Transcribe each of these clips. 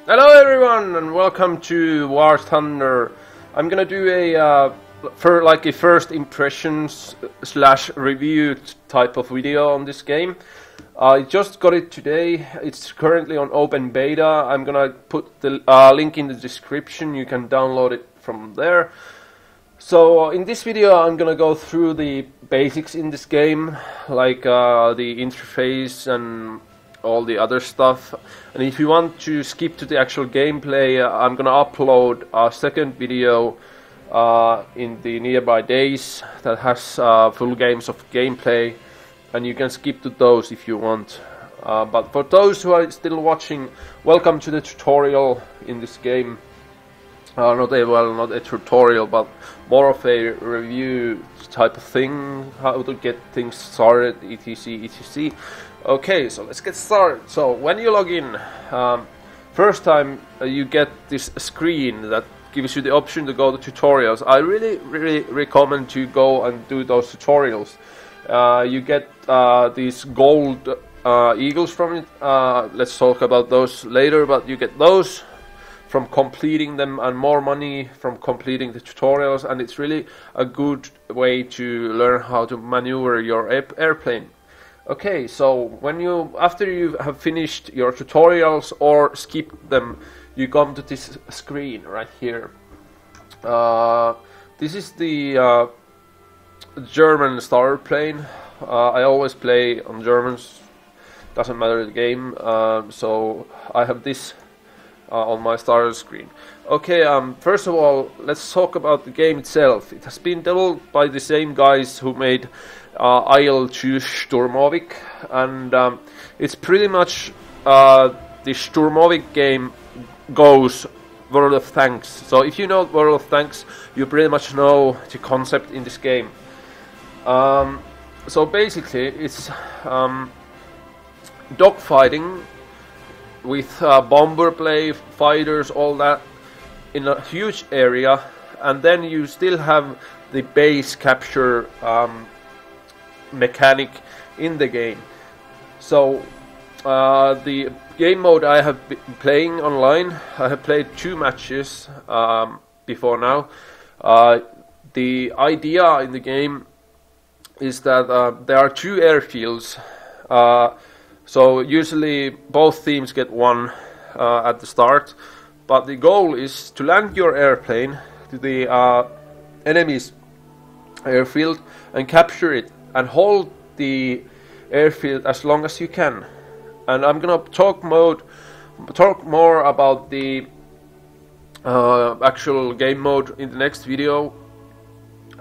Hello everyone and welcome to War Thunder. I'm gonna do a first impressions / review type of video on this game. I just got it today. It's currently on open beta. I'm gonna put the link in the description. You can download it from there. So in this video I'm gonna go through the basics in this game, like the interface and all the other stuff. And if you want to skip to the actual gameplay, I'm gonna upload a second video in the nearby days that has full games of gameplay, and you can skip to those if you want. But for those who are still watching, welcome to the tutorial in this game. Not a tutorial, but more of a review type of thing, how to get things started, etc. Okay, so let's get started. So when you log in, first time you get this screen that gives you the option to go to tutorials. I really recommend to go and do those tutorials. You get these gold eagles from it. Let's talk about those later, but you get those from completing them and more money from completing the tutorials, and it's really a good way to learn how to maneuver your airplane. Okay, so after you have finished your tutorials or skipped them, you come to this screen right here. This is the German starter plane. I always play on Germans, doesn't matter the game, so I have this on my starter screen. Okay, first of all, let's talk about the game itself. It has been developed by the same guys who made IL-2 Sturmovik, and it's pretty much the Sturmovik game goes World of Tanks. So if you know World of Tanks, you pretty much know the concept in this game. So basically, it's dogfighting with bomber play, fighters, all that in a huge area, and then you still have the base capture mechanic in the game. So the game mode I have been playing online, I have played 2 matches before now. The idea in the game is that there are 2 airfields. So usually both teams get one at the start, but the goal is to land your airplane to the enemy's airfield and capture it and hold the airfield as long as you can. And I'm gonna talk more about the actual game mode in the next video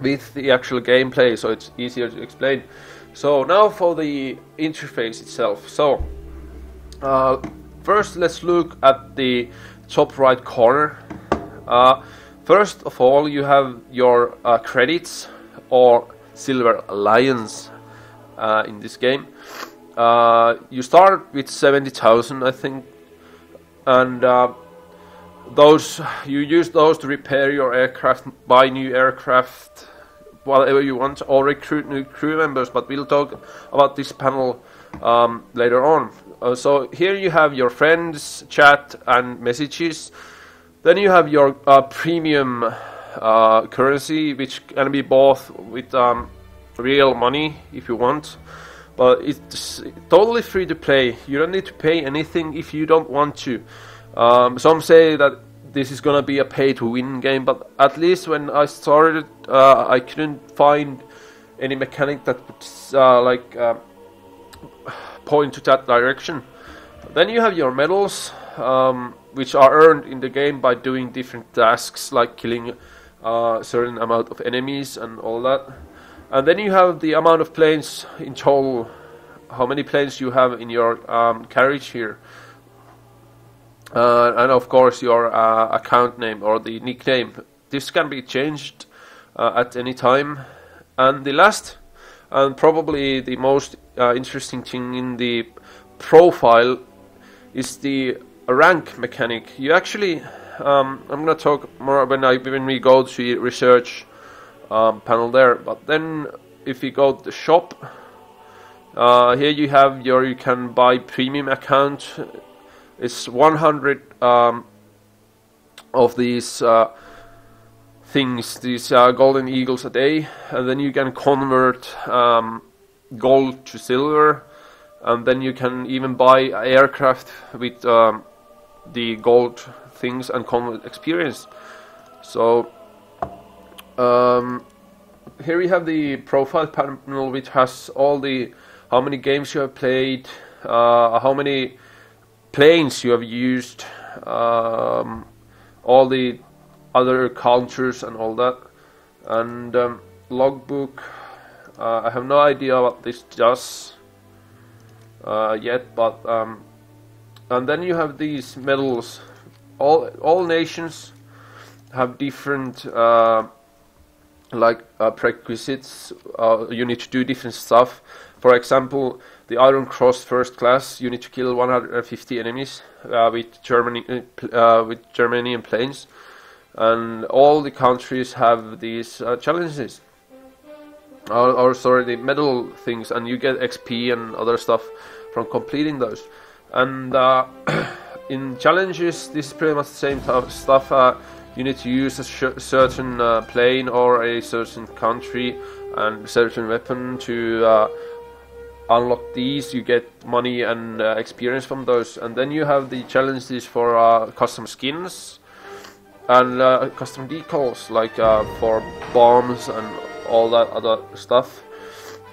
with the actual gameplay, so it's easier to explain. So now for the interface itself. So first let's look at the top right corner. First of all, you have your credits or silver lions in this game. You start with 70,000, I think, and you use those to repair your aircraft, buy new aircraft, whatever you want, or recruit new crew members, but we'll talk about this panel later on. So here you have your friends, chat and messages. Then you have your premium currency, which can be bought with real money if you want, but it's totally free to play. You don't need to pay anything if you don't want to. Some say that this is gonna be a pay-to-win game, but at least when I started, I couldn't find any mechanic that would point to that direction. Then you have your medals, which are earned in the game by doing different tasks, like killing a certain amount of enemies and all that. And then you have the amount of planes in total, how many planes you have in your carriage here. And of course your account name or the nickname. This can be changed at any time. And the last and probably the most interesting thing in the profile is the rank mechanic. You actually, I'm gonna talk more when we go to the research panel there. But then if we go to the shop, here you have you can buy premium account It's 100 of these things, these golden eagles a day, and then you can convert gold to silver, and then you can even buy aircraft with the gold things and convert experience. So here we have the profile panel, which has all the how many games you have played, how many planes you have used, all the other counters and all that, and logbook. I have no idea what this does yet, but and then you have these medals. All nations have different prerequisites. You need to do different stuff. For example, the Iron Cross First Class, you need to kill 150 enemies with Germanian planes, and all the countries have these challenges. Or sorry, the medal things, and you get XP and other stuff from completing those. And in challenges, this is pretty much the same type of stuff. You need to use a certain plane or a certain country and a certain weapon to unlock these. You get money and experience from those. And then you have the challenges for custom skins and custom decals, like for bombs and all that other stuff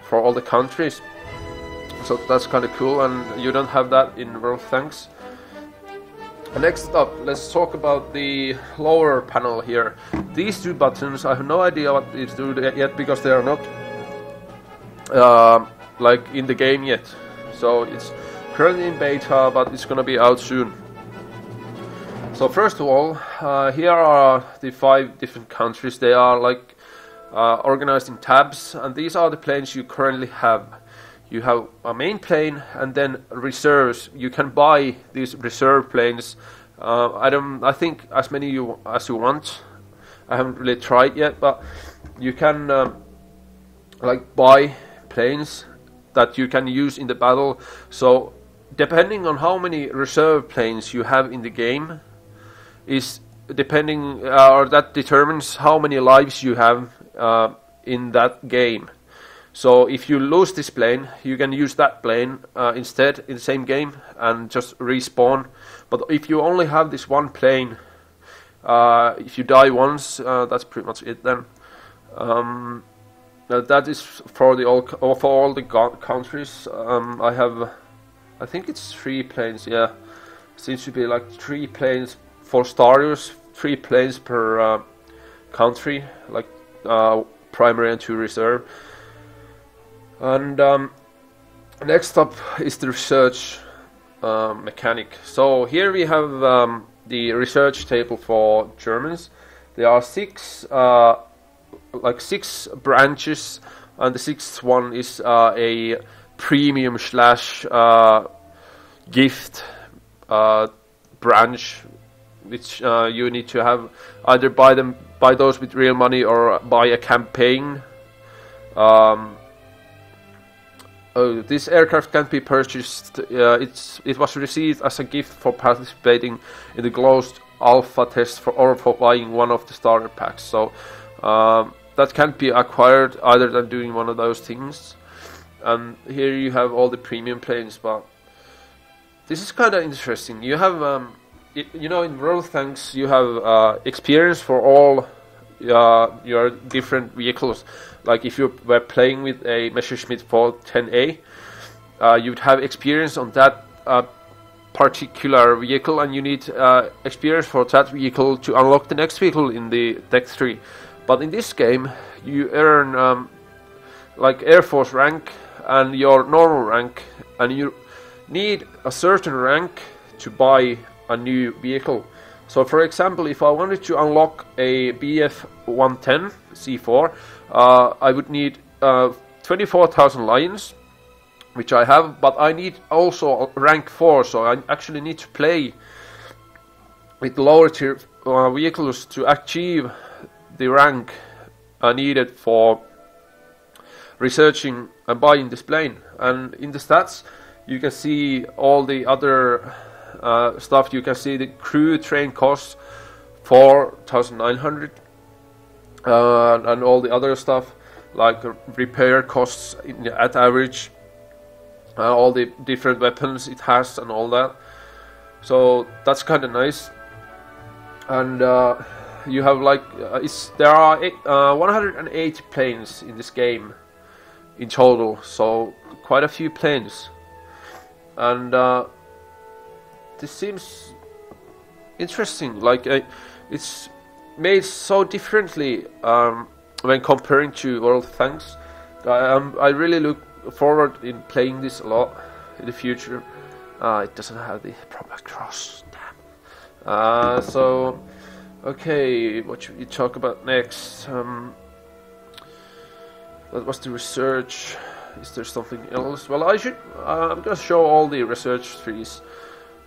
for all the countries. So that's kind of cool, and you don't have that in World of Tanks. Next up, let's talk about the lower panel here. These two buttons, I have no idea what these do yet, because they are not like in the game yet. So it's currently in beta, but it's gonna be out soon. So first of all, here are the 5 different countries. They are like organized in tabs, and these are the planes you currently have. You have a main plane and then reserves. You can buy these reserve planes. I think as many as you want. I haven't really tried yet, but you can like buy planes that you can use in the battle. So depending on how many reserve planes you have in the game is depending, or that determines how many lives you have in that game. So if you lose this plane, you can use that plane instead in the same game and just respawn. But if you only have this one plane, if you die once, that's pretty much it then. That is for all the countries. I think it's 3 planes. Yeah, seems to be like 3 planes for Starius, 3 planes per country, like primary and 2 reserve. And next up is the research mechanic. So here we have the research table for Germans. There are 6 branches, and the 6th one is a premium / gift branch, which you need to have either buy those with real money or buy a campaign. This aircraft can't be purchased. It was received as a gift for participating in the closed alpha test or for buying one of the starter packs. So that can't be acquired either than doing one of those things. And here you have all the premium planes, but this is kind of interesting. You have, in World of Tanks, you have experience for all your different vehicles. Like if you were playing with a Messerschmitt 410A, you'd have experience on that particular vehicle, and you need experience for that vehicle to unlock the next vehicle in the Tech 3. But in this game, you earn like Air Force rank and your normal rank, and you need a certain rank to buy a new vehicle. So for example, if I wanted to unlock a BF 110 C4, I would need 24,000 lions, which I have, but I need also rank 4, so I actually need to play with lower tier vehicles to achieve the rank needed for researching and buying this plane. And in the stats you can see all the other stuff. You can see the crew train costs 4,900, and all the other stuff like repair costs at average, all the different weapons it has and all that. So that's kind of nice. And you have like there are 108 planes in this game in total, so quite a few planes. And this seems interesting. Like it's made so differently when comparing to World of Tanks. I really look forward in playing this a lot in the future. It doesn't have the proper cross. Damn. So, okay, what should we talk about next? That was the research. Is there something else? Well, I'm gonna show all the research trees.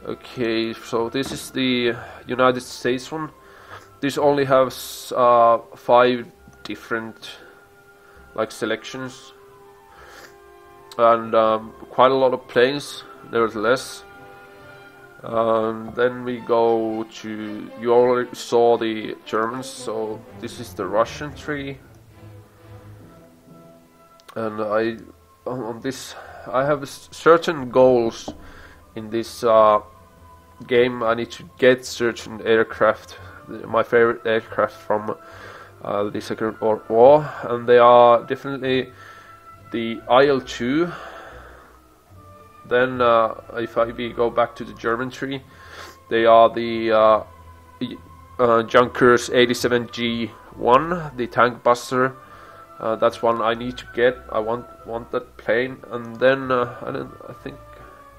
Okay, so this is the United States one. This only has 5 different like selections, and quite a lot of planes nevertheless. Then we go to, you already saw the Germans, so this is the Russian tree. And on this I have certain goals in this game. I need to get certain aircraft, my favorite aircraft from the Second World War, and they are definitely the IL-2. Then if we go back to the German tree, they are the Junkers 87G1, the tank buster. That's one I need to get. I want that plane. And then I think,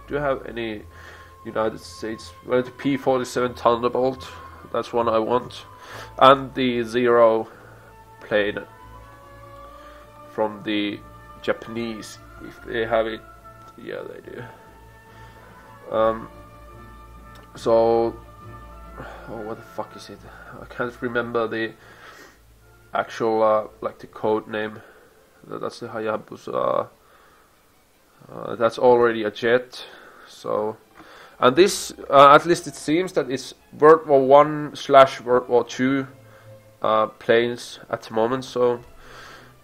do I have any United States? Well, the P-47 Thunderbolt, that's one I want. And the Zero plane from the Japanese, if they have it. Yeah, they do. So, oh, what the fuck is it? I can't remember the actual like the code name. That's the Hayabusa. That's already a jet. So, and this at least it seems that it's World War I/World War II planes at the moment. So,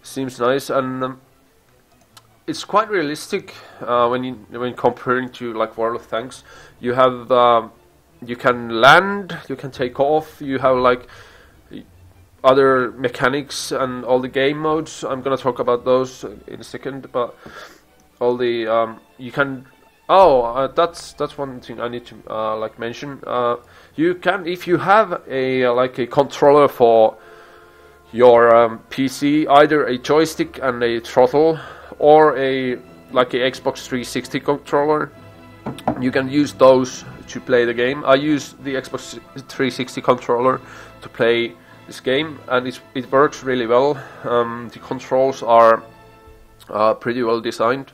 seems nice. And it's quite realistic when comparing to like World of Tanks. You have you can land, you can take off. You have like other mechanics and all the game modes. I'm gonna talk about those in a second. But all the you can. Oh, that's one thing I need to like mention. You can, if you have a like a controller for your PC, either a joystick and a throttle, or a like a Xbox 360 controller, you can use those to play the game. I use the Xbox 360 controller to play this game, and it works really well. The controls are pretty well designed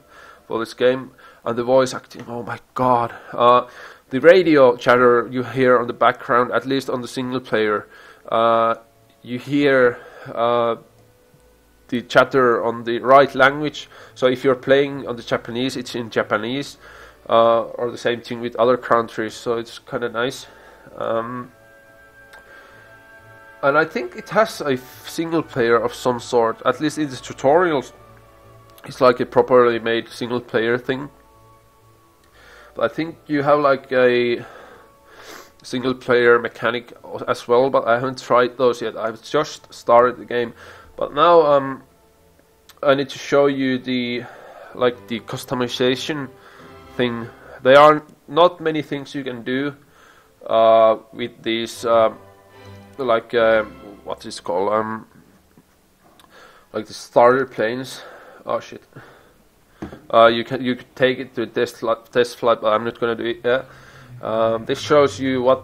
for this game, and the voice acting, oh my god. The radio chatter you hear on the background, at least on the single player, you hear the chatter on the right language. So if you're playing on the Japanese, it's in Japanese, or the same thing with other countries, so it's kind of nice. And I think it has a single player of some sort, at least in the tutorials. It's like a properly made single player thing. But I think you have like a single player mechanic as well, but I haven't tried those yet. I've just started the game. But now I need to show you the customization thing. There are not many things you can do with these what is it called, like the starter planes. Oh shit. You can take it to test flight, but I'm not gonna do it yet. This shows you what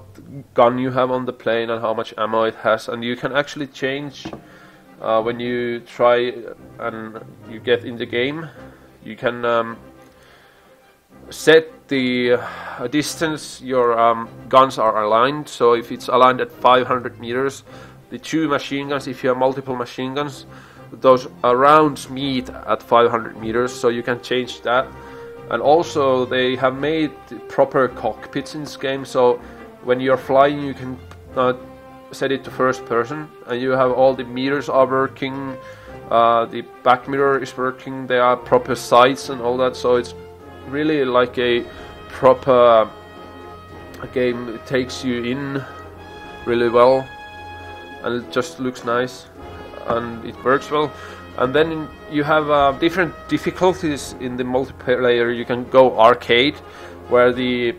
gun you have on the plane and how much ammo it has, and you can actually change when you try and you get in the game. You can set the distance your guns are aligned. So if it's aligned at 500 meters, the 2 machine guns, if you have multiple machine guns, those rounds meet at 500 meters, so you can change that. And also they have made proper cockpits in this game, so when you're flying you can set it to first person, and you have all the mirrors are working, the back mirror is working, there are proper sights and all that, so it's really like a proper game. It takes you in really well, and it just looks nice and it works well. And then you have different difficulties in the multiplayer. You can go arcade, where the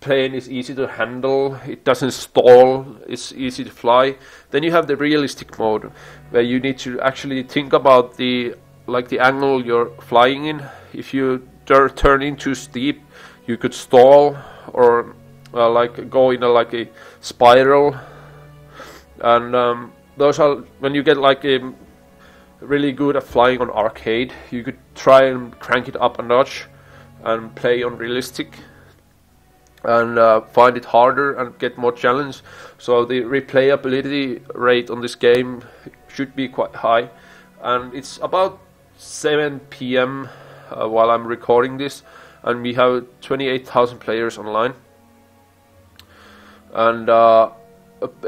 plane is easy to handle, it doesn't stall, it's easy to fly. Then you have the realistic mode, where you need to actually think about the angle you're flying in. If you turn in too steep, you could stall, or like go in a spiral. And those are when you get like a really good at flying on arcade, you could try and crank it up a notch and play on realistic, and find it harder and get more challenge. So the replayability rate on this game should be quite high. And it's about 7 PM while I'm recording this, and we have 28,000 players online, and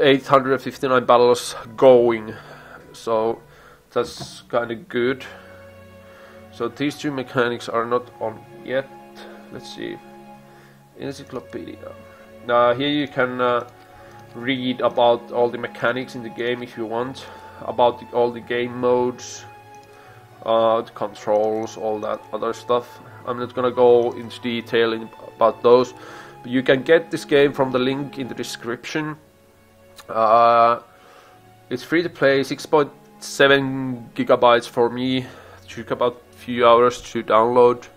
859 battles going, so that's kind of good. So these two mechanics are not on yet. Let's see. Encyclopedia. Now here you can read about all the mechanics in the game if you want, about all the game modes, the controls, all that other stuff. I'm not gonna go into detail about those, but you can get this game from the link in the description. It's free to play, 6.7 gigabytes for me. It took about a few hours to download.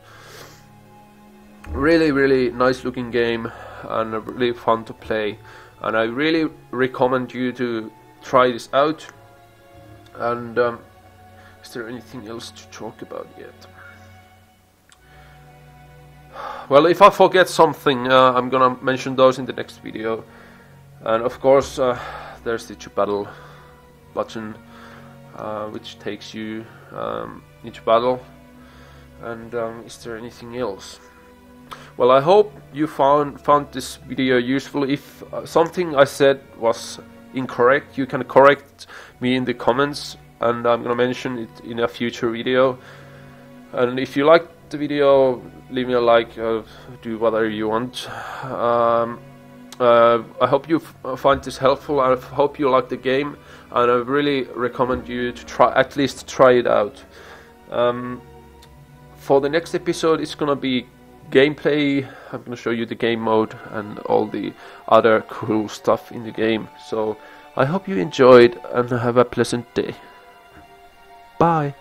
Really nice looking game, and really fun to play, and I really recommend you to try this out. And is there anything else to talk about yet? Well, if I forget something, I'm gonna mention those in the next video. And of course there's the to battle button, which takes you into battle. And is there anything else? Well, I hope you found this video useful. If something I said was incorrect, you can correct me in the comments, and I'm gonna mention it in a future video. And if you liked the video, leave me a like, do whatever you want. I hope you find this helpful. I hope you like the game, and I really recommend you to at least try it out. For the next episode, it's gonna be gameplay. I'm gonna show you the game mode and all the other cool stuff in the game. So I hope you enjoyed, and have a pleasant day. Bye.